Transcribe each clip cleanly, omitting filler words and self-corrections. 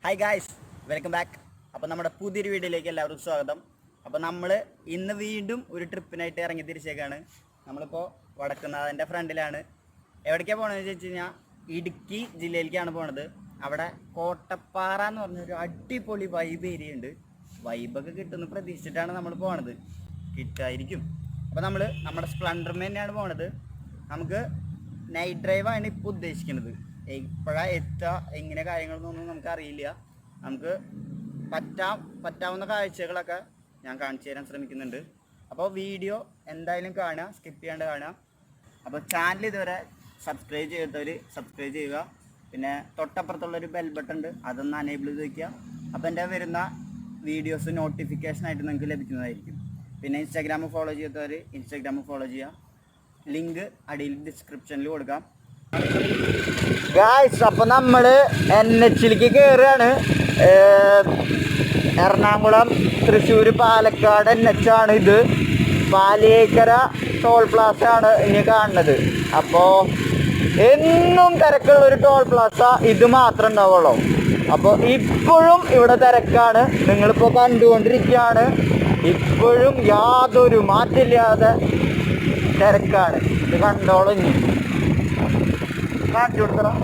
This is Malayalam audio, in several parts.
Hi guys, welcome back. അപ്പോൾ നമ്മുടെ പുതിയൊരു വീഡിയോയിലേക്ക് എല്ലാവർക്കും സ്വാഗതം. അപ്പോൾ നമ്മൾ ഇന്ന് വീണ്ടും ഒരു ട്രിപ്പിനായിട്ട് ഇറങ്ങി തിരിച്ചേക്കാണ്. നമ്മളിപ്പോൾ വടക്കുന്നാഥൻ്റെ ഫ്രണ്ടിലാണ്. എവിടേക്കാണ് പോകണമെന്ന് വെച്ച് കഴിഞ്ഞാൽ ഇടുക്കി ജില്ലയിലേക്കാണ് പോണത്. അവിടെ കോട്ടപ്പാറ എന്ന് പറഞ്ഞൊരു അടിപൊളി വൈബ് ഏരിയ ഉണ്ട്. വൈബൊക്കെ കിട്ടുമെന്ന് പ്രതീക്ഷിച്ചിട്ടാണ് നമ്മൾ പോണത്. കിട്ടുമായിരിക്കും. അപ്പോൾ നമ്മൾ നമ്മുടെ സ്പ്ലെൻഡറിന് തന്നെയാണ് പോണത്. നമുക്ക് നൈറ്റ് ഡ്രൈവാണ് ഇപ്പോൾ ഉദ്ദേശിക്കുന്നത്. ഇപ്പോഴാണ് എത്തുക, എങ്ങനെ കാര്യങ്ങളൊന്നും നമുക്ക് അറിയില്ല. നമുക്ക് പറ്റാവുന്ന കാഴ്ചകളൊക്കെ ഞാൻ കാണിച്ചു തരാൻ ശ്രമിക്കുന്നുണ്ട്. അപ്പോൾ വീഡിയോ എന്തായാലും കാണുക, സ്കിപ്പ് ചെയ്യാണ്ട് കാണുക. അപ്പോൾ ചാനൽ ഇതുവരെ സബ്സ്ക്രൈബ് ചെയ്യാത്തവർ സബ്സ്ക്രൈബ് ചെയ്യുക. പിന്നെ തൊട്ടപ്പുറത്തുള്ളൊരു ബെൽ ബട്ടൺ ഉണ്ട്, അതൊന്ന് അനേബിൾ ചെയ്ത് വയ്ക്കുക. അപ്പോൾ എൻ്റെ വരുന്ന വീഡിയോസ് നോട്ടിഫിക്കേഷനായിട്ട് നിങ്ങൾക്ക് ലഭിക്കുന്നതായിരിക്കും. പിന്നെ ഇൻസ്റ്റാഗ്രാം ഫോളോ ചെയ്യാത്തവർ ഇൻസ്റ്റാഗ്രാം ഫോളോ ചെയ്യുക. ലിങ്ക് അടിയിൽ ഡിസ്ക്രിപ്ഷനിൽ കൊടുക്കാം. ഗായ്സ്, അപ്പോൾ നമ്മൾ NHലേക്ക് കയറുകയാണ്. എറണാകുളം, തൃശ്ശൂർ, പാലക്കാട് NH ആണ് ഇത്. പാലിയേക്കര ടോൾ പ്ലാസ ആണ് ഇനി കാണുന്നത്. അപ്പോൾ എന്നും തിരക്കുള്ളൊരു ടോൾ പ്ലാസ ഇത് മാത്രം ഉണ്ടാവുള്ളൂ. അപ്പോൾ ഇപ്പോഴും ഇവിടെ തിരക്കാണ്, നിങ്ങളിപ്പോൾ കണ്ടുകൊണ്ടിരിക്കുകയാണ്. ഇപ്പോഴും യാതൊരു മാറ്റില്ലാതെ തിരക്കാണ്. ഇത് കണ്ടോളൂ, ഇനി കാണിച്ചു കൊടുക്കണം.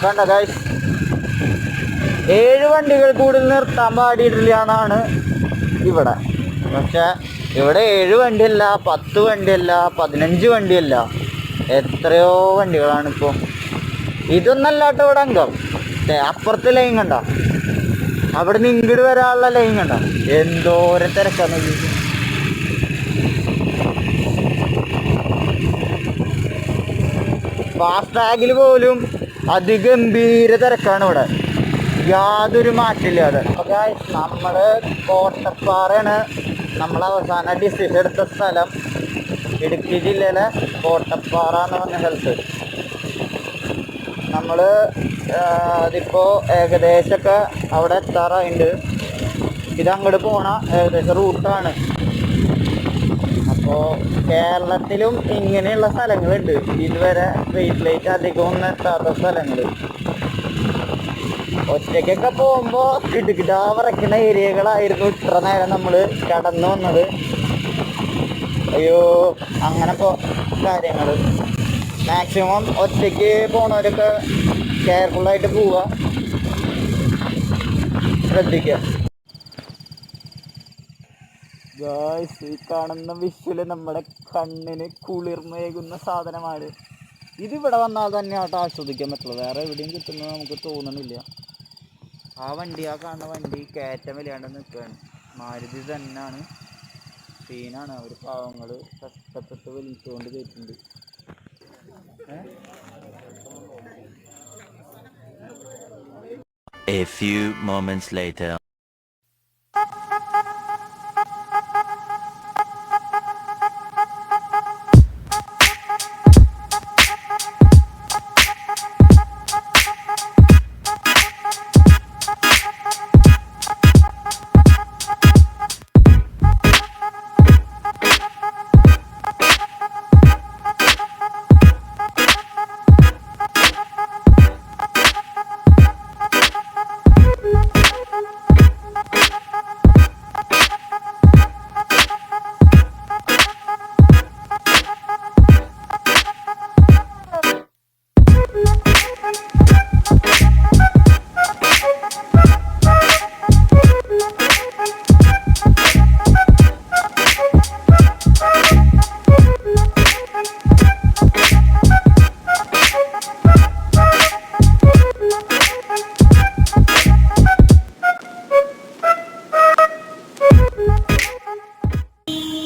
കണ്ട ഗൈസ്, 7 വണ്ടികൾ കൂടുതൽ നിർത്താൻ പാടിയിട്ടില്ല എന്നാണ് ഇവിടെ. പക്ഷെ ഇവിടെ 7 വണ്ടിയല്ല, 10 വണ്ടിയല്ല, 15 വണ്ടിയല്ല, എത്രയോ വണ്ടികളാണ് ഇപ്പോൾ. ഇതൊന്നല്ലാട്ടോ ഇവിടെ അംഗം. അപ്പുറത്തെ ലൈൻ കണ്ട, അവിടെ നിന്ന് ഇങ്ങോട്ട് വരാനുള്ള ലൈൻ കണ്ട, എന്തോരം തിരക്കാന്ന്. ഫാസ്ടാഗിൽ പോലും അതിഗംഭീര തിരക്കാണ് ഇവിടെ, യാതൊരു മാറ്റില്ലാതെ. നമ്മൾ കോട്ടപ്പാറയാണ് നമ്മൾ അവസാന ഡിസിഷൻ എടുത്ത സ്ഥലം. ഇടുക്കി ജില്ലയിലെ കോട്ടപ്പാറ എന്ന് പറഞ്ഞ സ്ഥലത്ത് നമ്മൾ അതിപ്പോൾ ഏകദേശമൊക്കെ അവിടെ എത്താറായിട്ടുണ്ട്. ഇതങ്ങോട്ട് പോണ ഏകദേശം റൂട്ടാണ്. അപ്പോൾ കേരളത്തിലും ഇങ്ങനെയുള്ള സ്ഥലങ്ങളുണ്ട്, ഇതുവരെ സ്ട്രീറ്റ് ലൈറ്റ് അധികം ഒന്നും എത്താത്ത സ്ഥലങ്ങൾ. ഒറ്റയ്ക്കൊക്കെ പോകുമ്പോൾ കിടുകിടാ വിറയ്ക്കുന്ന ഏരിയകളായിരുന്നു ഇത്ര നേരം നമ്മൾ കടന്നു വന്നത്. അയ്യോ, അങ്ങനെ കാര്യങ്ങൾ മാക്സിമം ഒറ്റയ്ക്ക് പോണവരൊക്കെ കെയർഫുള്ളായിട്ട് പോവുക, ശ്രദ്ധിക്കുക. ഗായ്സ്, ഈ കാണുന്ന വിഷ്വല് നമ്മുടെ കണ്ണിന് കുളിർമയേകുന്ന സാധനമാണ്. ഇതിവിടെ വന്നാൽ തന്നെ ആട്ടോ ആസ്വദിക്കാൻ പറ്റുള്ളൂ, വേറെ എവിടെയും കിട്ടുന്നത് നമുക്ക് തോന്നണില്ല. ആ കാണുന്ന വണ്ടി കയറ്റം വിലയാണ്ട് നിൽക്കുകയാണ്. മാരുതി തന്നെയാണ്, സീനാണ്. അവർ പാവങ്ങൾ കഷ്ടപ്പെട്ട് വലിച്ചുകൊണ്ട് കയറ്റുന്നുണ്ട്. A few moments later.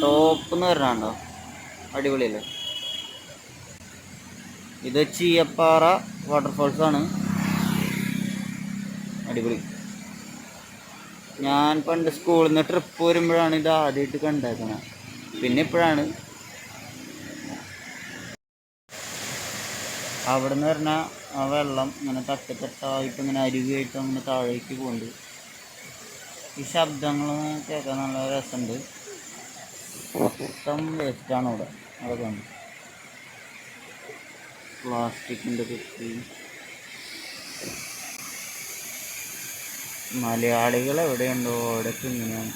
ടോപ്പെന്ന് പറഞ്ഞാണ്ടോ, അടിപൊളിയല്ലേ. ഇത് ചീയപ്പാറ വാട്ടർഫോൾസ് ആണ്, അടിപൊളി. ഞാൻ പണ്ട് സ്കൂളിൽ നിന്ന് ട്രിപ്പ് വരുമ്പോഴാണ് ഇത് ആദ്യമായിട്ട് കണ്ടേക്കണത്. പിന്നെ ഇപ്പോഴാണ് അവിടെ നിന്ന് പറഞ്ഞാൽ ആ വെള്ളം ഇങ്ങനെ തട്ടത്തട്ടായിട്ട് ഇങ്ങനെ അരുവിയായിട്ട് അങ്ങനെ താഴേക്ക് പോകുന്നുണ്ട്. ഈ ശബ്ദങ്ങൾ കേൾക്കാൻ നല്ല രസമുണ്ട്. മൊത്തം വേസ്റ്റാണ് ഇവിടെ, അതൊക്കെ ഉണ്ട്. പ്ലാസ്റ്റിക്കിൻ്റെ കുപ്പി. മലയാളികൾ എവിടെയുണ്ടോ അവിടെയൊക്കെ ഇങ്ങനെയാണ്.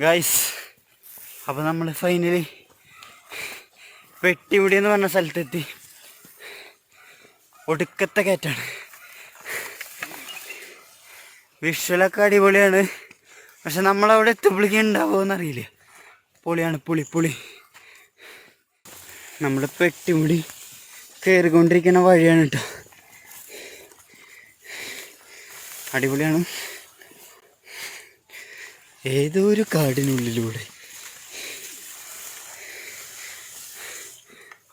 ഗൈസ്, അപ്പോൾ നമ്മൾ ഫൈനലി പെട്ടിമുടി എന്ന് പറഞ്ഞ സ്ഥലത്തെത്തി. ഒടുക്കത്തെ കയറ്റാണ്. വിഷ്വലൊക്കെ അടിപൊളിയാണ്. പക്ഷെ നമ്മളവിടെ എത്തുമ്പോഴേക്കും ഉണ്ടാവുമോ അറിയില്ല. പൊളിയാണ്, പൊളി. നമ്മൾ പെട്ടിമുടി കയറിക്കൊണ്ടിരിക്കുന്ന വഴിയാണ് കേട്ടോ. അടിപൊളിയാണ്. ഏതോ ഒരു കാടിനുള്ളിലൂടെ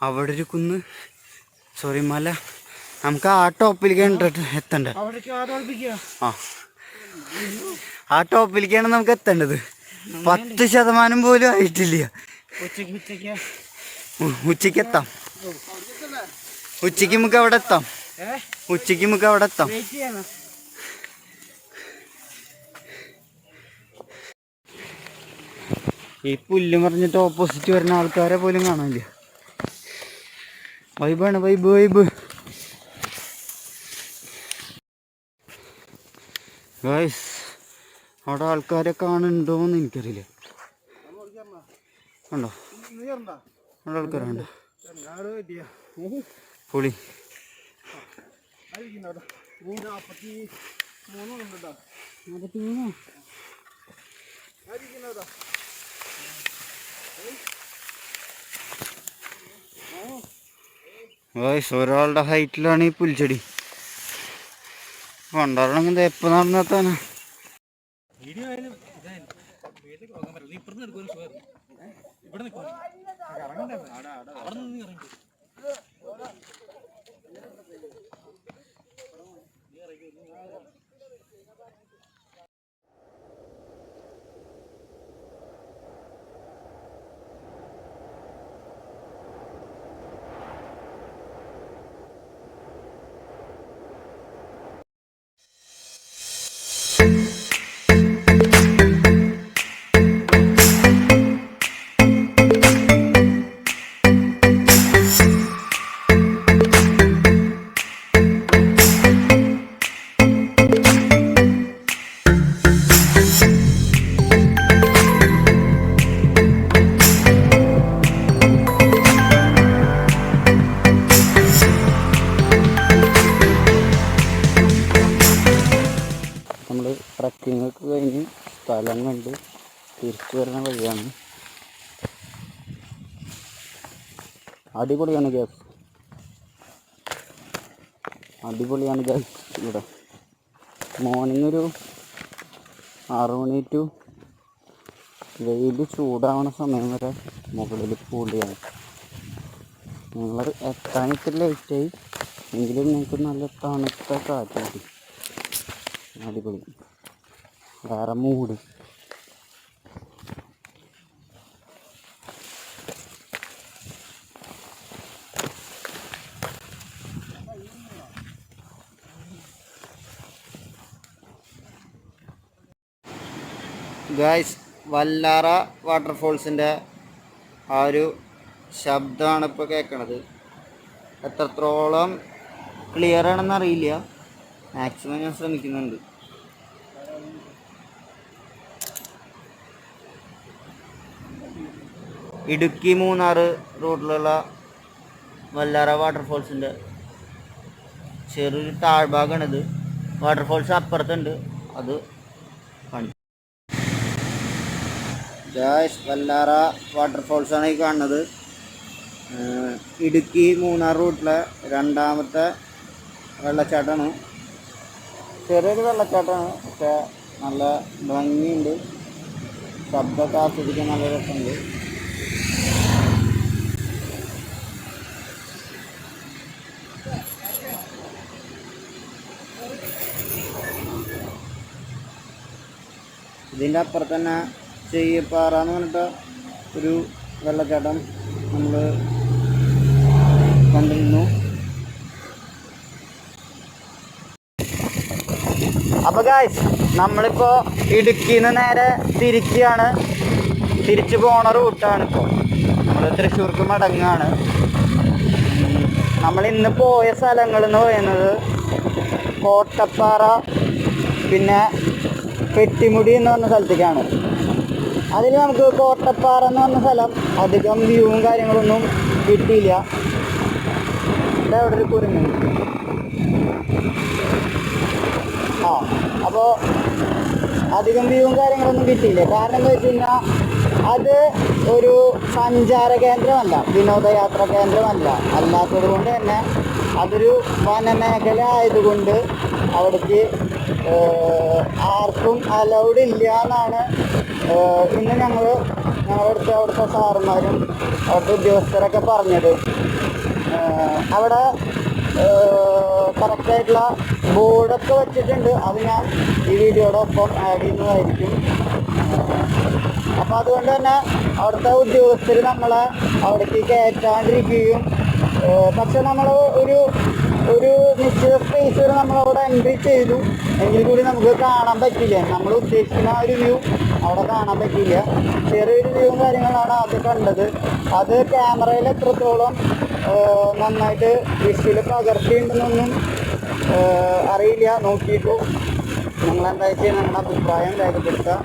അവിടെ ഒരു കുന്ന്, സോറി മല. നമുക്ക് ആ ടോപ്പിലേക്കാണ് എത്തേണ്ടത്. ആ ടോപ്പിലേക്കാണ് നമുക്ക് എത്തേണ്ടത്. 10% പോലും ആയിട്ടില്ല. ഉച്ചയ്ക്ക് എത്താം. ഉച്ചയ്ക്ക് നമുക്ക് അവിടെ എത്താം. ഈ പുല്ല് മറിഞ്ഞിട്ട് ഓപ്പോസിറ്റ് വരുന്ന ആൾക്കാരെ പോലും കാണാനില്ല. വൈബാണ്, വൈബ്. ഗൈസ്, അവിടെ ആൾക്കാരെ കാണുന്നുണ്ടോന്ന് എനിക്കറിയില്ല. ഉണ്ടോ? അവിടെ ആൾക്കാരുണ്ടോ? പൊളി. ഗൈസ്, ഒരാളുടെ ഹൈറ്റിലാണ് ഈ പുൽച്ചെടി. കൊണ്ടാടണമെങ്കിൽ എപ്പോൾ നടന്നെത്താനാ? ട്രക്കിങ്ങൊക്കെ കഴിഞ്ഞ് സ്ഥലം കണ്ട് തിരിച്ചു വരുന്ന വഴിയാണ്. അടിപൊളിയാണ് ഗ്യാസ്. ഇവിടെ മോർണിംഗ് ഒരു 6 മണി ടു വെയിൽ ചൂടാവണ സമയം വരെ മുകളിൽ പൊളിയാണ്. ഞങ്ങൾ എത്താൻ ഇത്തിരി ലേറ്റായി എങ്കിലും ഞങ്ങൾക്ക് നല്ല തണുത്ത കാറ്റ് കിട്ടി. അടിപൊളി, വേറെ മൂഡ്. ഗായ്സ്, വല്ലാറ വാട്ടർഫോൾസിൻ്റെ ആ ഒരു ശബ്ദമാണ് ഇപ്പോൾ കേൾക്കണത്. എത്രത്തോളം ക്ലിയർ ആണെന്ന് അറിയില്ല. മാക്സിമം ഞാൻ ശ്രമിക്കുന്നുണ്ട്. ഇടുക്കി മൂന്നാർ റൂട്ടിലുള്ള വല്ലാറ വാട്ടർഫോൾസിൻ്റെ ചെറിയൊരു താഴ്ഭാഗമാണിത്. വാട്ടർഫോൾസ് അപ്പുറത്തുണ്ട്, അത് കാണിക്കും. ഗായ്സ്, വല്ലാറ വാട്ടർഫോൾസാണ് ഈ കാണുന്നത്. ഇടുക്കി മൂന്നാർ റൂട്ടിലെ 2ാമത്തെ വെള്ളച്ചാട്ടമാണ്. ചെറിയൊരു വെള്ളച്ചാട്ടമാണ്, പക്ഷേ നല്ല ഭംഗിയുണ്ട്. ശബ്ദമൊക്കെ ആസ്വദിക്കാൻ നല്ല രസമുണ്ട്. ഇതിൻ്റെ അപ്പുറത്ത് തന്നെ ചെയ്യപ്പാറ എന്ന് പറഞ്ഞിട്ട് ഒരു വെള്ളച്ചാട്ടം നമ്മൾ കണ്ടിരുന്നു. അപ്പോൾ ഗായ്സ്, നമ്മളിപ്പോൾ ഇടുക്കിയിൽ നിന്ന് നേരെ തിരിക്കുകയാണ്. തിരിച്ചു പോണ റൂട്ടാണ്. ഇപ്പോൾ നമ്മൾ തൃശ്ശൂർക്ക് മടങ്ങാണ്. നമ്മൾ ഇന്ന് പോയ സ്ഥലങ്ങൾ എന്ന് പറയുന്നത് കോട്ടപ്പാറ, പിന്നെ പെട്ടിമുടി എന്ന് പറഞ്ഞ സ്ഥലത്തേക്കാണ്. അതിൽ നമുക്ക് കോട്ടപ്പാറ എന്ന് പറഞ്ഞ സ്ഥലം അധികം വ്യൂവും കാര്യങ്ങളൊന്നും കിട്ടിയില്ല. ഇവിടെ അവിടെ ഒരു കുരുങ്ങ്. അപ്പോൾ അധികം വ്യൂവും കാര്യങ്ങളൊന്നും കിട്ടിയില്ല. കാരണം എന്താ വെച്ച് കഴിഞ്ഞാൽ അത് ഒരു സഞ്ചാര കേന്ദ്രമല്ല, വിനോദയാത്രാ കേന്ദ്രമല്ല. അല്ലാത്തത് കൊണ്ട് തന്നെ അതൊരു വനമേഖല ആയതുകൊണ്ട് അവിടേക്ക് ആർക്കും അലൗഡ് ഇല്ല എന്നാണ് ഇന്ന് അവിടുത്തെ സാറുമാരും അവിടുത്തെ ഉദ്യോഗസ്ഥരൊക്കെ പറഞ്ഞത്. അവിടെ കറക്റ്റായിട്ടുള്ള ബോർഡൊക്കെ വെച്ചിട്ടുണ്ട്. അത് ഞാൻ ഈ വീഡിയോയുടെ ഒപ്പം ആഡ് ചെയ്യുന്നതായിരിക്കും. അപ്പോൾ അതുകൊണ്ട് തന്നെ അവിടുത്തെ ഉദ്യോഗസ്ഥർ നമ്മളെ അവിടേക്ക് കയറ്റാണ്ടിരിക്കുകയും, പക്ഷെ നമ്മൾ ഒരു നിശ്ചിത സ്പേസിൽ നമ്മളവിടെ എൻട്രി ചെയ്തു എങ്കിൽ കൂടി നമുക്ക് കാണാൻ പറ്റില്ല. നമ്മൾ ഉദ്ദേശിക്കുന്ന ഒരു വ്യൂ അവിടെ കാണാൻ പറ്റില്ല. ചെറിയൊരു വ്യൂവും കാര്യങ്ങളാണ് ആദ്യം കണ്ടത്. അത് ക്യാമറയിൽ എത്രത്തോളം നന്നായിട്ട് വിഷ്വൽ പകർത്തിയിട്ടുണ്ടെന്നൊന്നും അറിയില്ല. നോക്കിയിട്ട് നിങ്ങളെന്താ വെച്ചാൽ നിങ്ങളുടെ അഭിപ്രായം രേഖപ്പെടുത്തുക.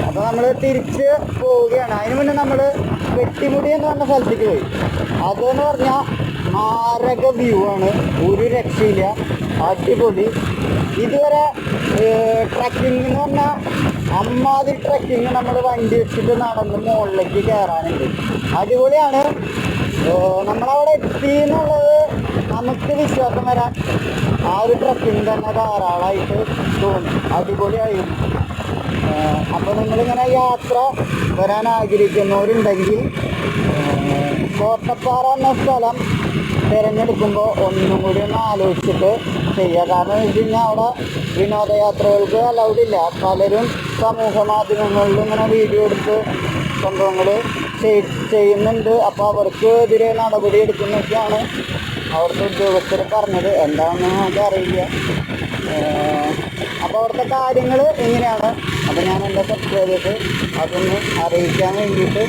അപ്പോൾ നമ്മൾ തിരിച്ച് പോവുകയാണ്. അതിന് മുന്നേ നമ്മൾ പെട്ടിമുടി എന്ന് പറഞ്ഞ സ്ഥലത്തേക്ക് പോയി. അതെന്ന് പറഞ്ഞാൽ മാരക വ്യൂ ആണ്, ഒരു രക്ഷയില്ല, അടിപൊളി. ഇതുവരെ ട്രക്കിംഗ് എന്ന് പറഞ്ഞാൽ അമ്മാതിരി ട്രക്കിങ് നമ്മൾ വണ്ടി വെച്ചിട്ട് നടന്ന് മുകളിലേക്ക് കയറാനുണ്ട്. അടിപൊളിയാണ്. നമ്മളവിടെ എത്തി എന്നുള്ളത് നമുക്ക് വിശ്വാസം വരാൻ ആ ഒരു ട്രക്കിങ് തന്നെ ധാരാളമായിട്ട് തോന്നും. അടിപൊളിയായിരുന്നു. അപ്പോൾ നിങ്ങളിങ്ങനെ യാത്ര വരാൻ ആഗ്രഹിക്കുന്നവരുണ്ടെങ്കിൽ കോട്ടപ്പാറ എന്ന സ്ഥലം തിരഞ്ഞെടുക്കുമ്പോൾ ഒന്നും കൂടി ഒന്ന് ആലോചിച്ചിട്ട് ചെയ്യുക. കാരണം എന്ന് വെച്ച് കഴിഞ്ഞാൽ അവിടെ വിനോദയാത്രകൾക്ക് അലൗഡ് ഇല്ല. പലരും സമൂഹ മാധ്യമങ്ങളിൽ ഇങ്ങനെ വീഡിയോ എടുത്ത് സംഭവങ്ങൾ ചെയ്യുന്നുണ്ട്. അപ്പോൾ അവർക്ക് എതിരെ നടപടി എടുക്കുന്നൊക്കെയാണ് അവിടുത്തെ ഉദ്യോഗസ്ഥർ പറഞ്ഞത്. എന്താണെന്ന് നമുക്ക് അറിയില്ല. അപ്പോൾ അവിടുത്തെ കാര്യങ്ങൾ എങ്ങനെയാണ്, അപ്പോൾ ഞാൻ എൻ്റെ സബ്സ്ക്രൈബേഴ്സ് അതൊന്ന് അറിയിക്കാൻ വേണ്ടിയിട്ട്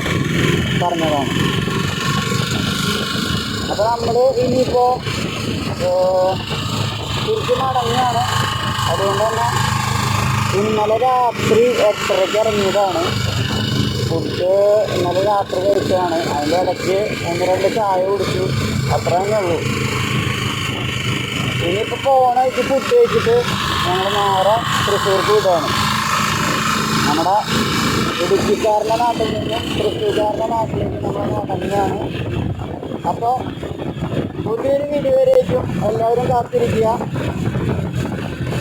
പറഞ്ഞതാണ്. അപ്പോൾ നമ്മൾ ഇനിയിപ്പോൾ തിരിച്ച് മടങ്ങുകയാണ്. അതുകൊണ്ട് തന്നെ ഇന്നലെ രാത്രി 8:30 ഇറങ്ങിയതാണ്. ഫുഡ് ഇന്നലെ രാത്രി കഴിച്ചതാണ്. അതിൻ്റെ ഇടയ്ക്ക് 1-2 ചായ കുടിച്ചു, അത്ര തന്നെ ഉള്ളൂ. ഇനിയിപ്പോൾ പോകണമായിട്ട് ഫുഡ് കഴിച്ചിട്ട് ഞങ്ങൾ നേരെ തൃശ്ശൂർക്ക് വിടുകയാണ്. നമ്മുടെ ഇടുക്കിക്കാരൻ്റെ നാട്ടിൽ നിന്നും തൃശ്ശൂർക്കാരൻ്റെ നാട്ടിലേക്ക് നമ്മൾ മടങ്ങുകയാണ്. അപ്പോൾ പുതിയൊരു വീഡിയോ വരേക്കും എല്ലാവരും കാത്തിരിക്കുക.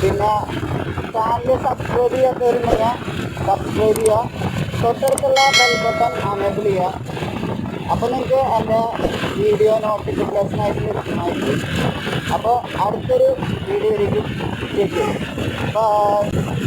പിന്നെ ചാനൽ സബ്സ്ക്രൈബ് ചെയ്യാത്തവരുണ്ടെങ്കിൽ സബ്സ്ക്രൈബ് ചെയ്യുക, തൊട്ടടുത്തുള്ള ബെൽ ബട്ടൺ അനേബിൾ ചെയ്യുക. അപ്പോൾ നിങ്ങൾക്ക് എൻ്റെ വീഡിയോ നോട്ടിഫിക്കേഷനായിട്ട് ലഭ്യമായിരിക്കും. അപ്പോൾ അടുത്തൊരു വീഡിയോയിലേക്ക് ബൈ.